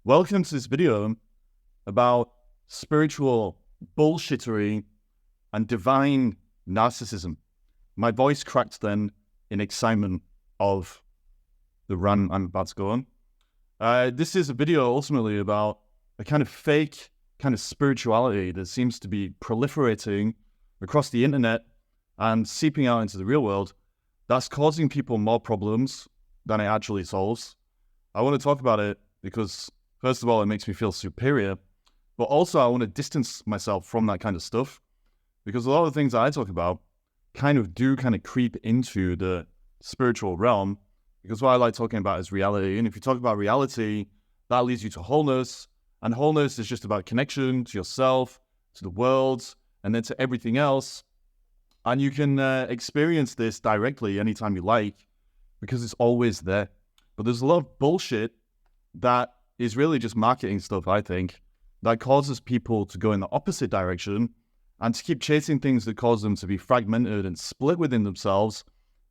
Welcome to this video about spiritual bullshittery and divine narcissism. My voice cracked then in excitement of the rant I'm about to go on. This is a video ultimately about a kind of fake kind of spirituality that seems to be proliferating across the internet and seeping out into the real world that's causing people more problems than it actually solves. I want to talk about it because first of all, it makes me feel superior, but also I want to distance myself from that kind of stuff because a lot of the things I talk about kind of creep into the spiritual realm, because what I like talking about is reality. And if you talk about reality, that leads you to wholeness. And wholeness is just about connection to yourself, to the world, and then to everything else. And you can experience this directly anytime you like because it's always there. But there's a lot of bullshit that is really just marketing stuff, I think, that causes people to go in the opposite direction and to keep chasing things that cause them to be fragmented and split within themselves,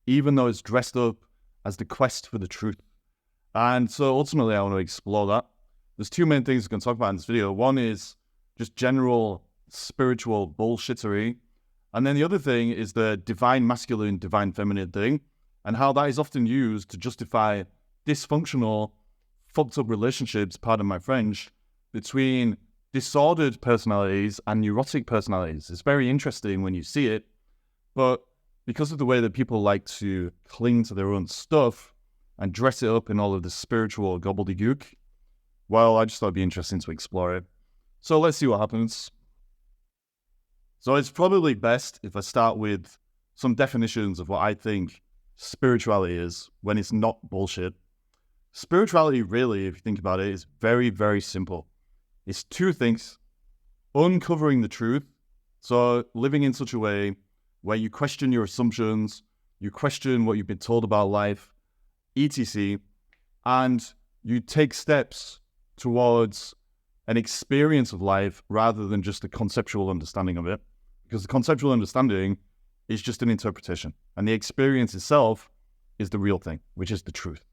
even though it's dressed up as the quest for the truth. And so ultimately, I want to explore that. There's two main things we're going to talk about in this video. One is just general spiritual bullshittery. And then the other thing is the divine masculine, divine feminine thing, and how that is often used to justify dysfunctional, fucked up relationships, pardon my French, between disordered personalities and neurotic personalities. It's very interesting when you see it, but because of the way that people like to cling to their own stuff and dress it up in all of the spiritual gobbledygook, well, I just thought it'd be interesting to explore it. So let's see what happens. So it's probably best if I start with some definitions of what I think spirituality is when it's not bullshit. Spirituality, really, if you think about it, is very, very simple. It's two things: uncovering the truth, so living in such a way where you question your assumptions, you question what you've been told about life, etc., and you take steps towards an experience of life rather than just a conceptual understanding of it, because the conceptual understanding is just an interpretation, and the experience itself is the real thing, which is the truth.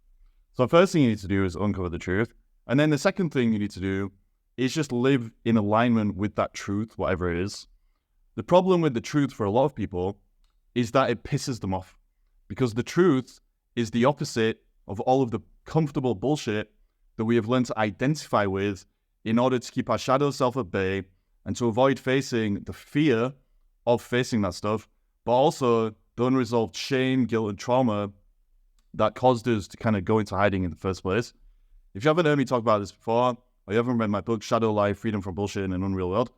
So the first thing you need to do is uncover the truth. And then the second thing you need to do is just live in alignment with that truth, whatever it is. The problem with the truth for a lot of people is that it pisses them off, because the truth is the opposite of all of the comfortable bullshit that we have learned to identify with in order to keep our shadow self at bay and to avoid facing the fear of facing that stuff, but also the unresolved shame, guilt, and trauma that caused us to kind of go into hiding in the first place. If you haven't heard me talk about this before, or you haven't read my book, Shadow Life, Freedom from Bullshit in an Unreal World,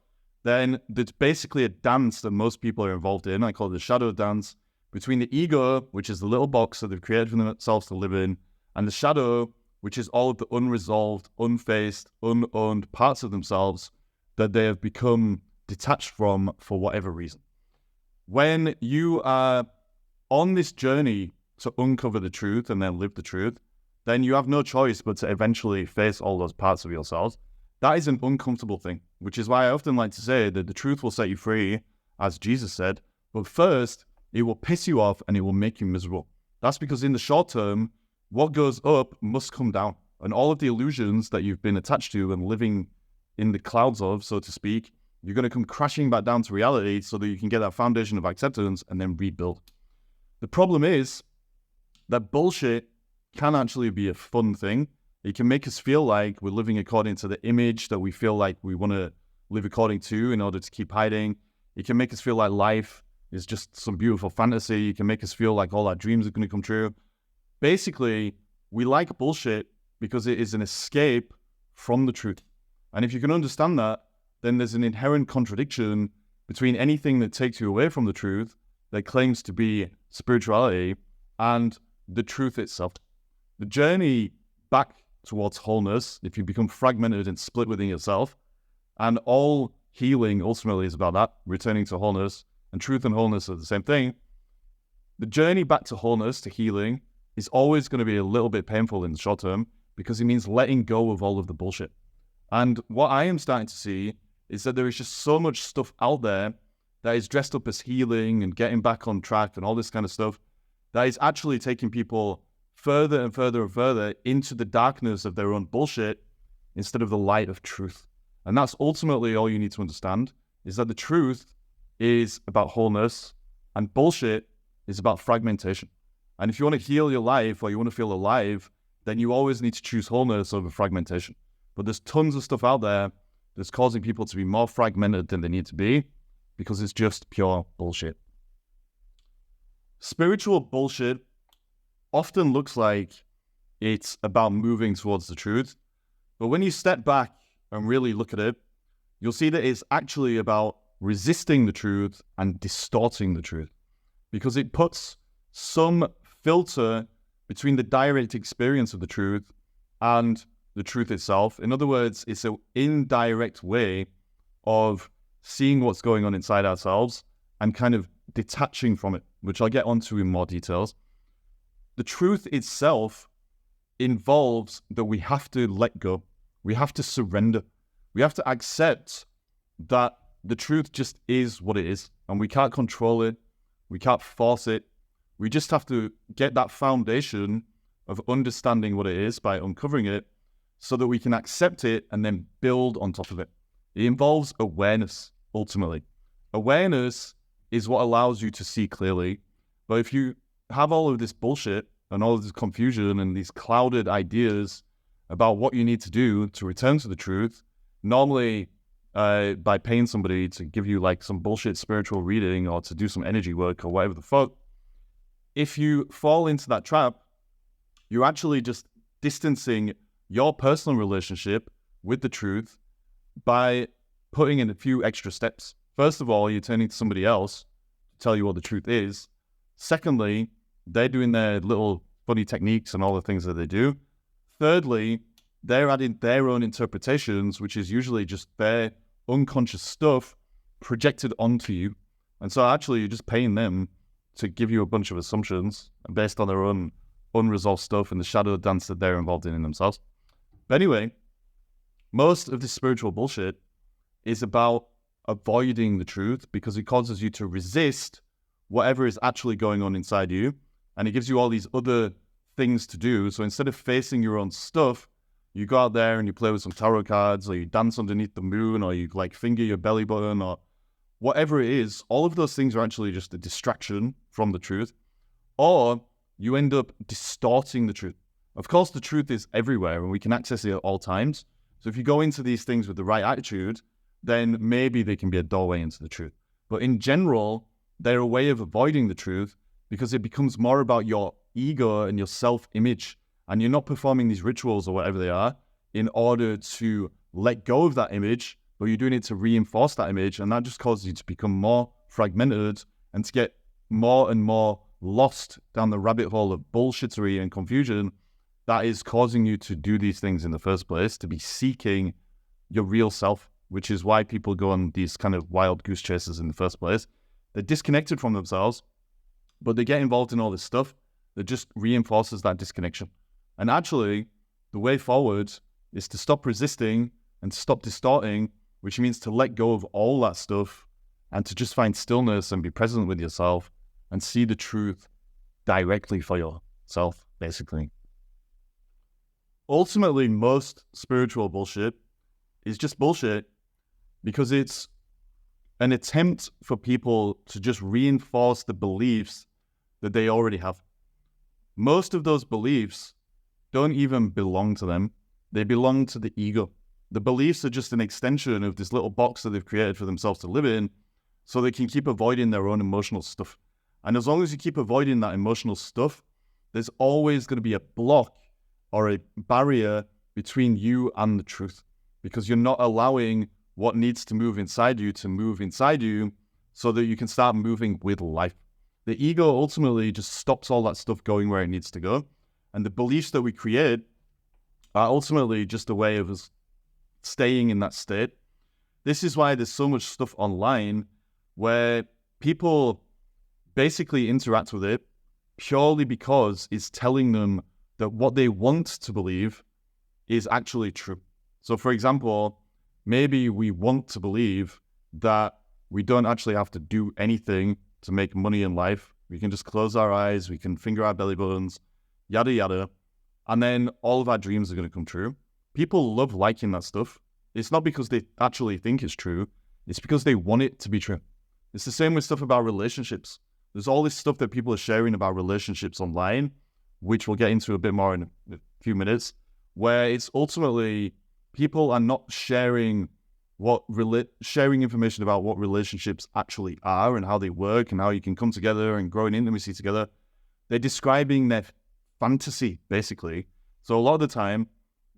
then there's basically a dance that most people are involved in. I call it the shadow dance between the ego, which is the little box that they've created for themselves to live in, and the shadow, which is all of the unresolved, unfaced, unowned parts of themselves that they have become detached from for whatever reason. When you are on this journey to uncover the truth and then live the truth, then you have no choice but to eventually face all those parts of yourselves. That is an uncomfortable thing, which is why I often like to say that the truth will set you free, as Jesus said, but first, it will piss you off and it will make you miserable. That's because in the short term, what goes up must come down, and all of the illusions that you've been attached to and living in the clouds of, so to speak, you're going to come crashing back down to reality so that you can get that foundation of acceptance and then rebuild. The problem is that bullshit can actually be a fun thing. It can make us feel like we're living according to the image that we feel like we want to live according to in order to keep hiding. It can make us feel like life is just some beautiful fantasy. It can make us feel like all our dreams are going to come true. Basically, we like bullshit because it is an escape from the truth. And if you can understand that, then there's an inherent contradiction between anything that takes you away from the truth that claims to be spirituality and the truth itself. The journey back towards wholeness, if you become fragmented and split within yourself, and all healing ultimately is about that, returning to wholeness, and truth and wholeness are the same thing. The journey back to wholeness, to healing, is always going to be a little bit painful in the short term because it means letting go of all of the bullshit. And what I am starting to see is that there is just so much stuff out there that is dressed up as healing and getting back on track and all this kind of stuff that is actually taking people further and further and further into the darkness of their own bullshit instead of the light of truth. And that's ultimately all you need to understand, is that the truth is about wholeness and bullshit is about fragmentation. And if you want to heal your life or you want to feel alive, then you always need to choose wholeness over fragmentation. But there's tons of stuff out there that's causing people to be more fragmented than they need to be because it's just pure bullshit. Spiritual bullshit often looks like it's about moving towards the truth. But when you step back and really look at it, you'll see that it's actually about resisting the truth and distorting the truth, because it puts some filter between the direct experience of the truth and the truth itself. In other words, it's an indirect way of seeing what's going on inside ourselves and kind of detaching from it, which I'll get onto in more details. The truth itself involves that we have to let go. We have to surrender. We have to accept that the truth just is what it is, and we can't control it. We can't force it. We just have to get that foundation of understanding what it is by uncovering it so that we can accept it and then build on top of it. It involves awareness, ultimately. Awareness is what allows you to see clearly. But if you have all of this bullshit and all of this confusion and these clouded ideas about what you need to do to return to the truth, normally by paying somebody to give you like some bullshit spiritual reading or to do some energy work or whatever the fuck, if you fall into that trap, you're actually just distancing your personal relationship with the truth by putting in a few extra steps. First of all, you're turning to somebody else to tell you what the truth is. Secondly, they're doing their little funny techniques and all the things that they do. Thirdly, they're adding their own interpretations, which is usually just their unconscious stuff projected onto you. And so actually you're just paying them to give you a bunch of assumptions based on their own unresolved stuff and the shadow dance that they're involved in themselves. But anyway, most of this spiritual bullshit is about avoiding the truth because it causes you to resist whatever is actually going on inside you. And it gives you all these other things to do. So instead of facing your own stuff, you go out there and you play with some tarot cards, or you dance underneath the moon, or you like finger your belly button, or whatever it is. All of those things are actually just a distraction from the truth. Or you end up distorting the truth. Of course, the truth is everywhere and we can access it at all times. So if you go into these things with the right attitude, then maybe they can be a doorway into the truth. But in general, they're a way of avoiding the truth because it becomes more about your ego and your self-image. And you're not performing these rituals or whatever they are in order to let go of that image, but you're doing it to reinforce that image. And that just causes you to become more fragmented and to get more and more lost down the rabbit hole of bullshittery and confusion that is causing you to do these things in the first place, to be seeking your real self, which is why people go on these kind of wild goose chases in the first place. They're disconnected from themselves, but they get involved in all this stuff that just reinforces that disconnection. And actually, the way forward is to stop resisting and to stop distorting, which means to let go of all that stuff and to just find stillness and be present with yourself and see the truth directly for yourself, basically. Ultimately, most spiritual bullshit is just bullshit because it's an attempt for people to just reinforce the beliefs that they already have. Most of those beliefs don't even belong to them. They belong to the ego. The beliefs are just an extension of this little box that they've created for themselves to live in so they can keep avoiding their own emotional stuff. And as long as you keep avoiding that emotional stuff, there's always going to be a block or a barrier between you and the truth because you're not allowing what needs to move inside you to move inside you so that you can start moving with life. The ego ultimately just stops all that stuff going where it needs to go. And the beliefs that we create are ultimately just a way of us staying in that state. This is why there's so much stuff online where people basically interact with it purely because it's telling them that what they want to believe is actually true. So for example, maybe we want to believe that we don't actually have to do anything to make money in life. We can just close our eyes, we can finger our belly buttons, yada, yada. And then all of our dreams are going to come true. People love liking that stuff. It's not because they actually think it's true. It's because they want it to be true. It's the same with stuff about relationships. There's all this stuff that people are sharing about relationships online, which we'll get into a bit more in a few minutes, where it's ultimately people are not sharing sharing information about what relationships actually are and how they work and how you can come together and grow in intimacy together. They're describing their fantasy, basically. So a lot of the time,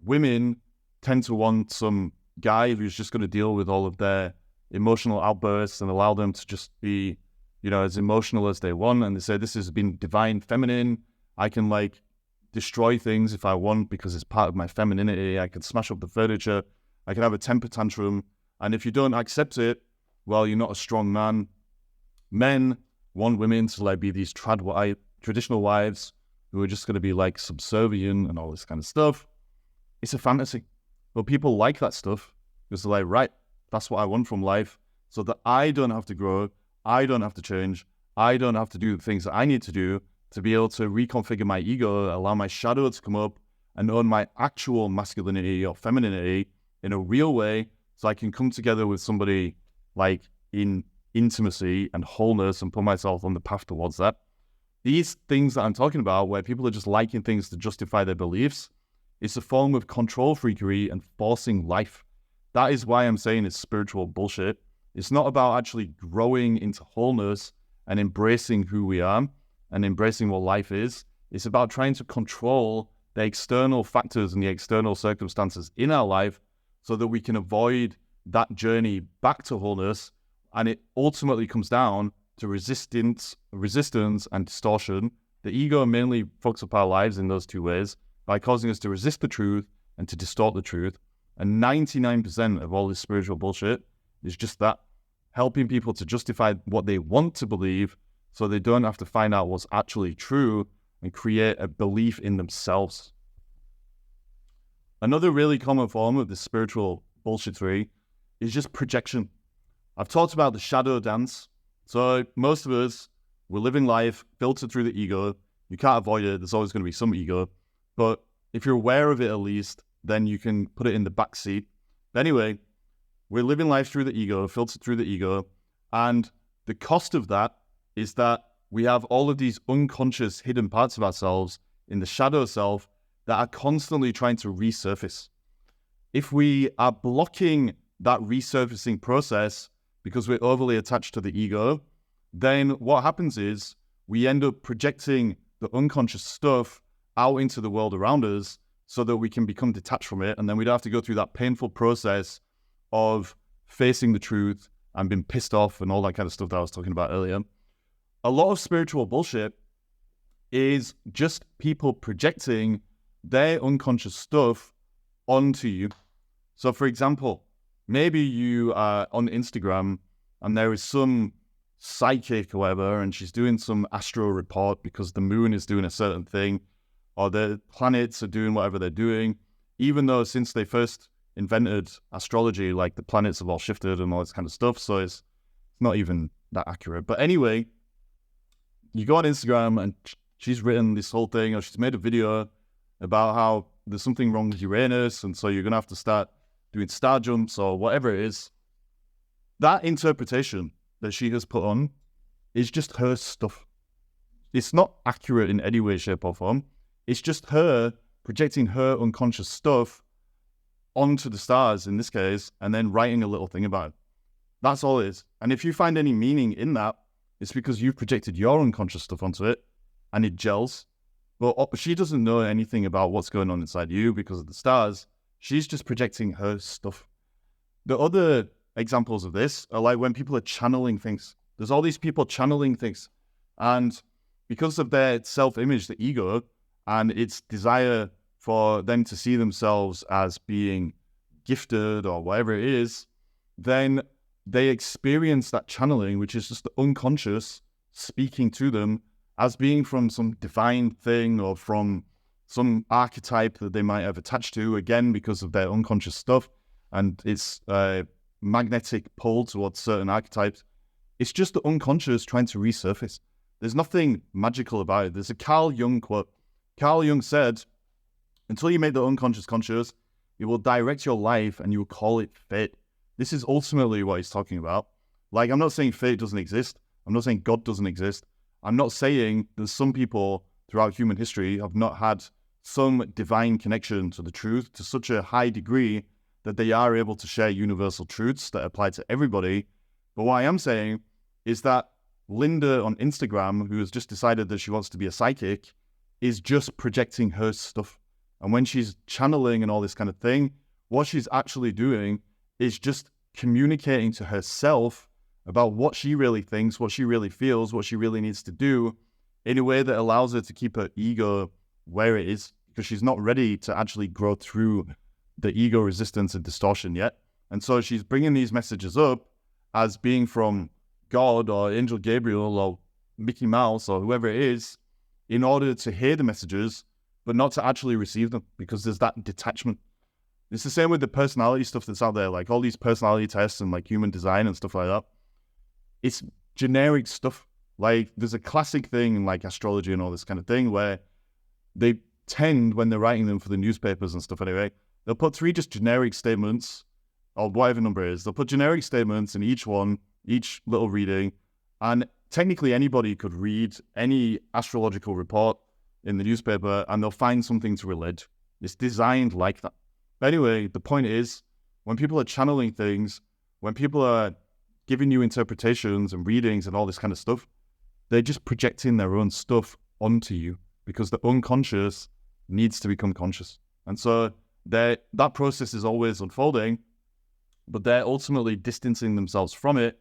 women tend to want some guy who's just going to deal with all of their emotional outbursts and allow them to just be, as emotional as they want. And they say, this has been divine feminine. I can destroy things if I want because it's part of my femininity. I can smash up the furniture. I can have a temper tantrum. And if you don't accept it, well, you're not a strong man. Men want women to be these traditional wives who are just going to be subservient and all this kind of stuff. It's a fantasy. But people like that stuff because they're right, that's what I want from life, so that I don't have to grow, I don't have to change, I don't have to do the things that I need to do to be able to reconfigure my ego, allow my shadow to come up and own my actual masculinity or femininity in a real way, so I can come together with somebody in intimacy and wholeness and put myself on the path towards that. These things that I'm talking about, where people are just liking things to justify their beliefs, it's a form of control freakery and forcing life. That is why I'm saying it's spiritual bullshit. It's not about actually growing into wholeness and embracing who we are and embracing what life is. It's about trying to control the external factors and the external circumstances in our life so that we can avoid that journey back to wholeness. And it ultimately comes down to resistance and distortion. The ego mainly fucks up our lives in those two ways by causing us to resist the truth and to distort the truth. And 99% of all this spiritual bullshit is just that, helping people to justify what they want to believe so they don't have to find out what's actually true and create a belief in themselves. Another really common form of this spiritual bullshittery is just projection. I've talked about the shadow dance. So most of us, we're living life filtered through the ego. You can't avoid it. There's always going to be some ego. But if you're aware of it at least, then you can put it in the back seat. But anyway, we're living life through the ego, filtered through the ego. And the cost of that is that we have all of these unconscious hidden parts of ourselves in the shadow self that are constantly trying to resurface. If we are blocking that resurfacing process because we're overly attached to the ego, then what happens is we end up projecting the unconscious stuff out into the world around us so that we can become detached from it. And then we don't have to go through that painful process of facing the truth and being pissed off and all that kind of stuff that I was talking about earlier. A lot of spiritual bullshit is just people projecting their unconscious stuff onto you. So for example, maybe you are on Instagram and there is some psychic or whatever, and she's doing some astro report because the moon is doing a certain thing, or the planets are doing whatever they're doing, even though since they first invented astrology, the planets have all shifted and all this kind of stuff, so it's not even that accurate. But anyway, you go on Instagram and she's written this whole thing, or she's made a video about how there's something wrong with Uranus, and so you're going to have to start doing star jumps or whatever it is. That interpretation that she has put on is just her stuff. It's not accurate in any way, shape, or form. It's just her projecting her unconscious stuff onto the stars in this case, and then writing a little thing about it. That's all it is. And if you find any meaning in that, it's because you've projected your unconscious stuff onto it and it gels. But she doesn't know anything about what's going on inside you because of the stars. She's just projecting her stuff. The other examples of this are when people are channeling things. There's all these people channeling things. And because of their self-image, the ego, and its desire for them to see themselves as being gifted or whatever it is, then they experience that channeling, which is just the unconscious speaking to them, as being from some divine thing or from some archetype that they might have attached to, again, because of their unconscious stuff and its magnetic pull towards certain archetypes. It's just the unconscious trying to resurface. There's nothing magical about it. There's a Carl Jung quote. Carl Jung said, until you make the unconscious conscious, It will direct your life and you will call it fate. This is ultimately what he's talking about. Like, I'm not saying fate doesn't exist. I'm not saying God doesn't exist. I'm not saying that some people throughout human history have not had some divine connection to the truth to such a high degree that they are able to share universal truths that apply to everybody. But what I am saying is that Linda on Instagram, who has just decided that she wants to be a psychic, is just projecting her stuff. And when she's channeling and all this kind of thing, what she's actually doing is just communicating to herself about what she really thinks, what she really feels, what she really needs to do in a way that allows her to keep her ego where it is, because she's not ready to actually grow through the ego resistance and distortion yet. And so she's bringing these messages up as being from God or Angel Gabriel or Mickey Mouse or whoever it is in order to hear the messages, but not to actually receive them, because there's that detachment. It's the same with the personality stuff that's out there, like all these personality tests and like human design and stuff like that. It's generic stuff. Like, there's a classic thing in like astrology and all this kind of thing where they tend, when they're writing them for the newspapers and stuff anyway, they'll put 3 just generic statements, or whatever number it is. They'll put generic statements in each one, each little reading, and technically anybody could read any astrological report in the newspaper and they'll find something to relate. It's designed like that. But anyway, the point is, when people are channeling things, when people are giving you interpretations and readings and all this kind of stuff, they're just projecting their own stuff onto you, because the unconscious needs to become conscious. And so that process is always unfolding, but they're ultimately distancing themselves from it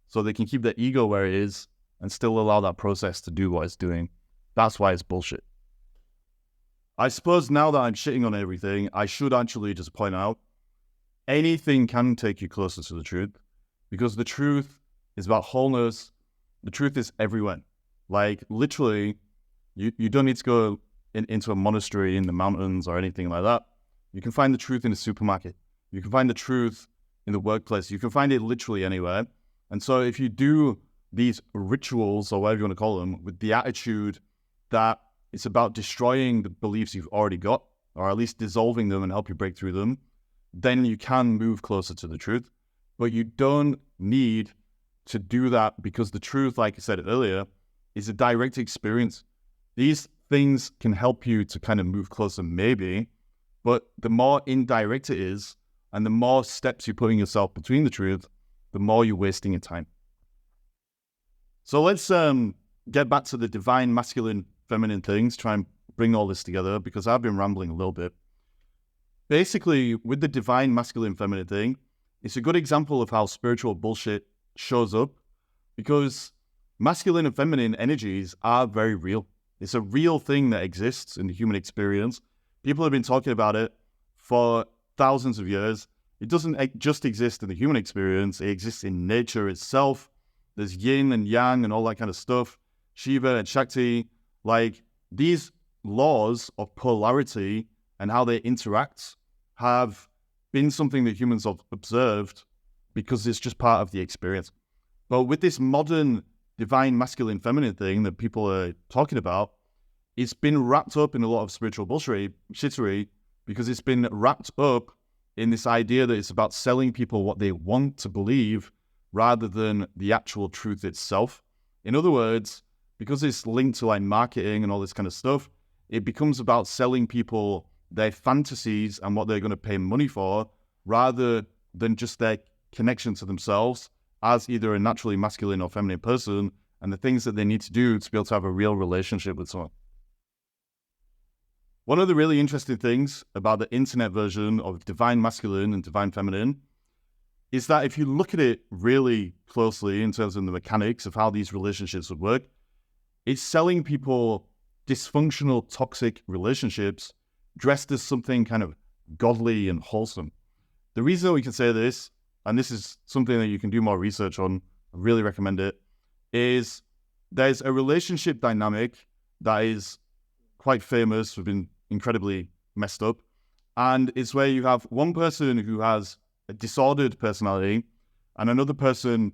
so they can keep their ego where it is and still allow that process to do what it's doing. That's why it's bullshit. I suppose now that I'm shitting on everything, I should actually just point out, anything can take you closer to the truth, because the truth is about wholeness. The truth is everywhere. Like, literally, you don't need to go into a monastery in the mountains or anything like that. You can find the truth in a supermarket. You can find the truth in the workplace. You can find it literally anywhere. And so if you do these rituals, or whatever you want to call them, with the attitude that it's about destroying the beliefs you've already got, or at least dissolving them and help you break through them, then you can move closer to the truth. But you don't need to do that, because the truth, like I said earlier, is a direct experience. These things can help you to kind of move closer, maybe, but the more indirect it is, and the more steps you're putting yourself between the truth, the more you're wasting your time. So let's get back to the divine, masculine, feminine things, try and bring all this together, because I've been rambling a little bit. Basically, with the divine, masculine, feminine thing, it's a good example of how spiritual bullshit shows up, because masculine and feminine energies are very real. It's a real thing that exists in the human experience. People have been talking about it for thousands of years. It doesn't just exist in the human experience. It exists in nature itself. There's yin and yang and all that kind of stuff. Shiva and Shakti. Like, these laws of polarity and how they interact have been something that humans have observed, because it's just part of the experience. But with this modern divine, masculine, feminine thing that people are talking about, it's been wrapped up in a lot of spiritual bullshittery, because it's been wrapped up in this idea that it's about selling people what they want to believe rather than the actual truth itself. In other words, because it's linked to like marketing and all this kind of stuff, it becomes about selling people their fantasies and what they're going to pay money for, rather than just their connection to themselves as either a naturally masculine or feminine person, and the things that they need to do to be able to have a real relationship with someone. One of the really interesting things about the internet version of divine masculine and divine feminine is that if you look at it really closely in terms of the mechanics of how these relationships would work, it's selling people dysfunctional, toxic relationships dressed as something kind of godly and wholesome. The reason that we can say this, and this is something that you can do more research on, I really recommend it, is there's a relationship dynamic that is quite famous, we've been incredibly messed up, and it's where you have one person who has a disordered personality and another person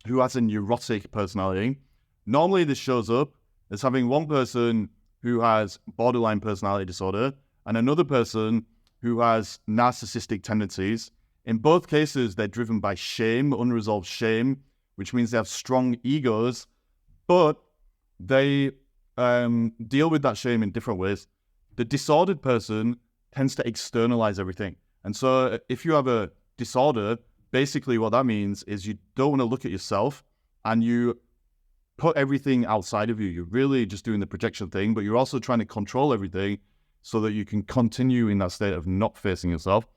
who has a neurotic personality. Normally this shows up as having one person who has borderline personality disorder and another person who has narcissistic tendencies. In both cases, they're driven by shame, unresolved shame, which means they have strong egos, but they deal with that shame in different ways. The disordered person tends to externalize everything. And so if you have a disorder, basically what that means is you don't want to look at yourself and you put everything outside of you. You're really just doing the projection thing, but you're also trying to control everything so that you can continue in that state of not facing yourself.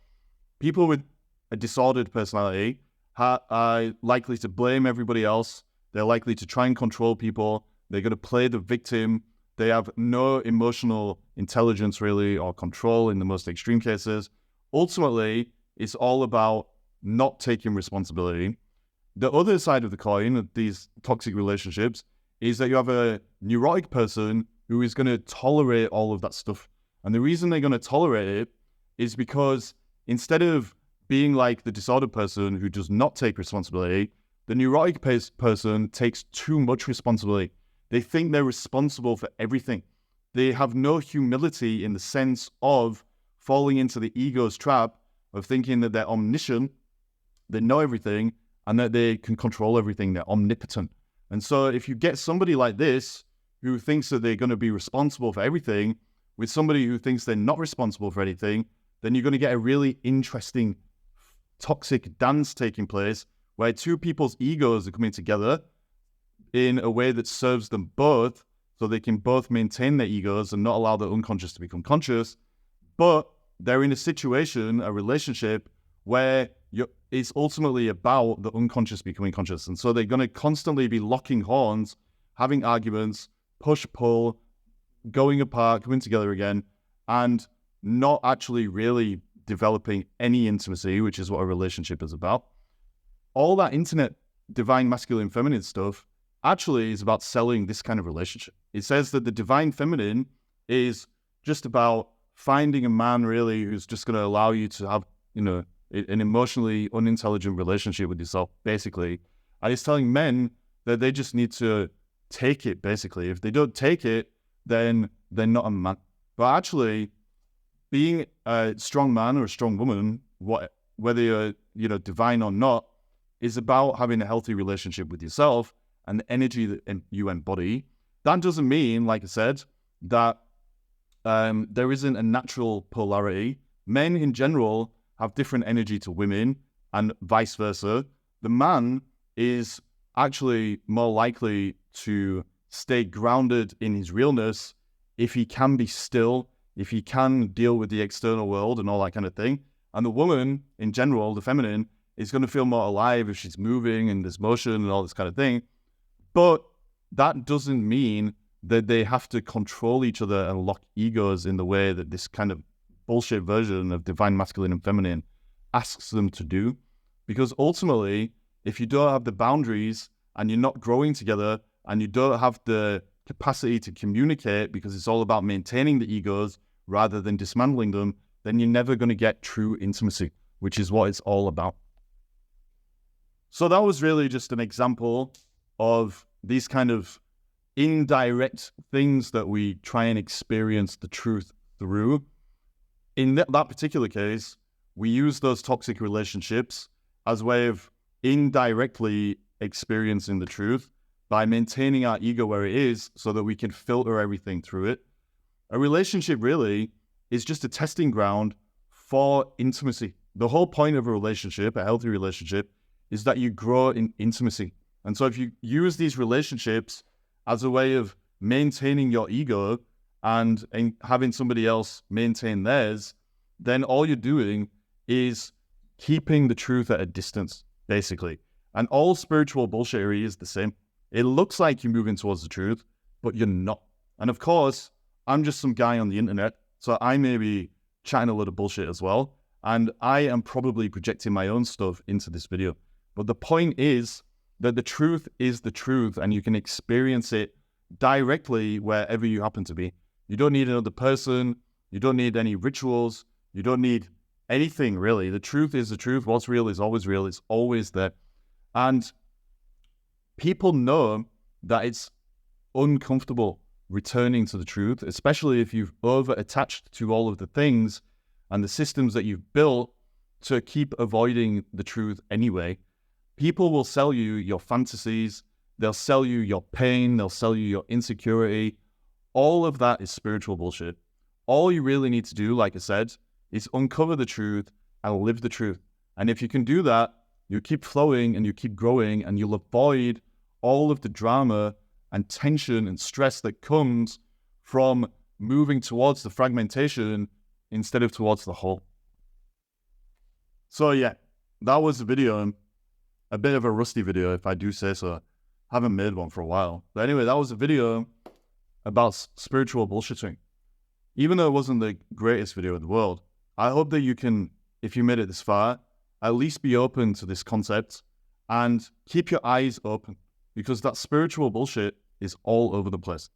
People with a disordered personality are likely to blame everybody else. They're likely to try and control people. They're going to play the victim. They have no emotional intelligence really, or control in the most extreme cases. Ultimately, it's all about not taking responsibility. The other side of the coin of these toxic relationships is that you have a neurotic person who is going to tolerate all of that stuff. And the reason they're going to tolerate it is because instead of being like the disordered person who does not take responsibility, the neurotic person takes too much responsibility. They think they're responsible for everything. They have no humility in the sense of falling into the ego's trap of thinking that they're omniscient, they know everything, and that they can control everything. They're omnipotent. And so if you get somebody like this who thinks that they're going to be responsible for everything with somebody who thinks they're not responsible for anything, then you're going to get a really interesting toxic dance taking place where two people's egos are coming together in a way that serves them both, so they can both maintain their egos and not allow the unconscious to become conscious. But they're in a situation, a relationship, where it's ultimately about the unconscious becoming conscious. And so they're going to constantly be locking horns, having arguments, push-pull, going apart, coming together again, and not actually really developing any intimacy, which is what a relationship is about. All that internet divine masculine feminine stuff actually is about selling this kind of relationship. It says that the divine feminine is just about finding a man really who's just going to allow you to have, an emotionally unintelligent relationship with yourself, basically. And it's telling men that they just need to take it, basically. If they don't take it, then they're not a man. But actually, being a strong man or a strong woman, whether you're divine or not, is about having a healthy relationship with yourself and the energy that you embody. That doesn't mean, like I said, that there isn't a natural polarity. Men in general have different energy to women and vice versa. The man is actually more likely to stay grounded in his realness if he can be still, if he can deal with the external world and all that kind of thing. And the woman in general, the feminine, is going to feel more alive if she's moving and there's motion and all this kind of thing. But that doesn't mean that they have to control each other and lock egos in the way that this kind of bullshit version of divine masculine and feminine asks them to do. Because ultimately, if you don't have the boundaries and you're not growing together and you don't have the capacity to communicate, because it's all about maintaining the egos rather than dismantling them, then you're never going to get true intimacy, which is what it's all about. So that was really just an example of these kind of indirect things that we try and experience the truth through. In that particular case, we use those toxic relationships as a way of indirectly experiencing the truth by maintaining our ego where it is so that we can filter everything through it. A relationship really is just a testing ground for intimacy. The whole point of a relationship, a healthy relationship, is that you grow in intimacy. And so if you use these relationships as a way of maintaining your ego and having somebody else maintain theirs, then all you're doing is keeping the truth at a distance, basically. And all spiritual bullshittery is the same. It looks like you're moving towards the truth, but you're not. And of course, I'm just some guy on the internet, so I may be chatting a lot of bullshit as well. And I am probably projecting my own stuff into this video. But the point is that the truth is the truth, and you can experience it directly wherever you happen to be. You don't need another person. You don't need any rituals. You don't need anything, really. The truth is the truth. What's real is always real. It's always there. And people know that it's uncomfortable returning to the truth, especially if you've over-attached to all of the things and the systems that you've built to keep avoiding the truth anyway, people will sell you your fantasies, they'll sell you your pain, they'll sell you your insecurity. All of that is spiritual bullshit. All you really need to do, like I said, is uncover the truth and live the truth. And if you can do that, you keep flowing and you keep growing, and you'll avoid all of the drama and tension and stress that comes from moving towards the fragmentation instead of towards the whole. So yeah, that was the video. A bit of a rusty video, if I do say so. Haven't made one for a while. But anyway, that was a video about spiritual bullshitting. Even though it wasn't the greatest video in the world, I hope that you can, if you made it this far, at least be open to this concept and keep your eyes open, because that spiritual bullshit is all over the place.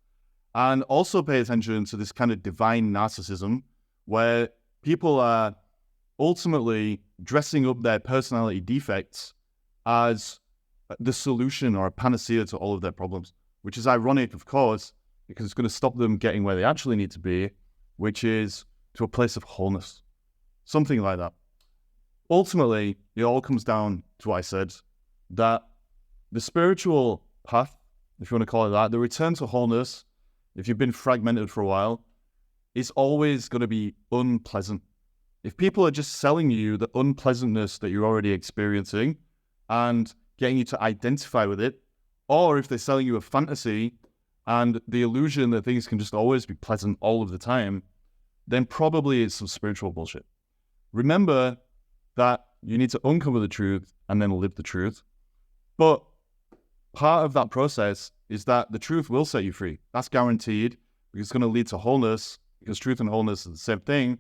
And also pay attention to this kind of divine narcissism where people are ultimately dressing up their personality defects as the solution or a panacea to all of their problems, which is ironic, of course, because it's going to stop them getting where they actually need to be, which is to a place of wholeness. Something like that. Ultimately, it all comes down to what I said, that the spiritual path, if you want to call it that, the return to wholeness, if you've been fragmented for a while, is always going to be unpleasant. If people are just selling you the unpleasantness that you're already experiencing and getting you to identify with it, or if they're selling you a fantasy and the illusion that things can just always be pleasant all of the time, then probably it's some spiritual bullshit. Remember that you need to uncover the truth and then live the truth. But part of that process is that the truth will set you free. That's guaranteed, because it's going to lead to wholeness, because truth and wholeness is the same thing.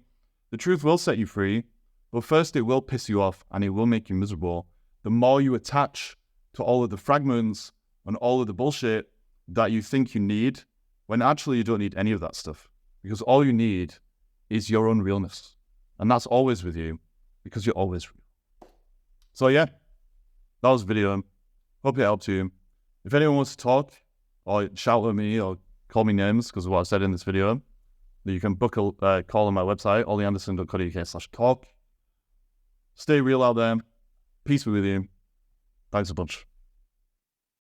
The truth will set you free, but first it will piss you off and it will make you miserable. The more you attach to all of the fragments and all of the bullshit that you think you need, when actually you don't need any of that stuff, because all you need is your own realness. And that's always with you, because you're always real. So yeah, that was the video. Hope it helped you. If anyone wants to talk or shout at me or call me names because of what I said in this video, you can book a call on my website, ollyanderson.co.uk/talk. Stay real out there. Peace be with you. Thanks a bunch.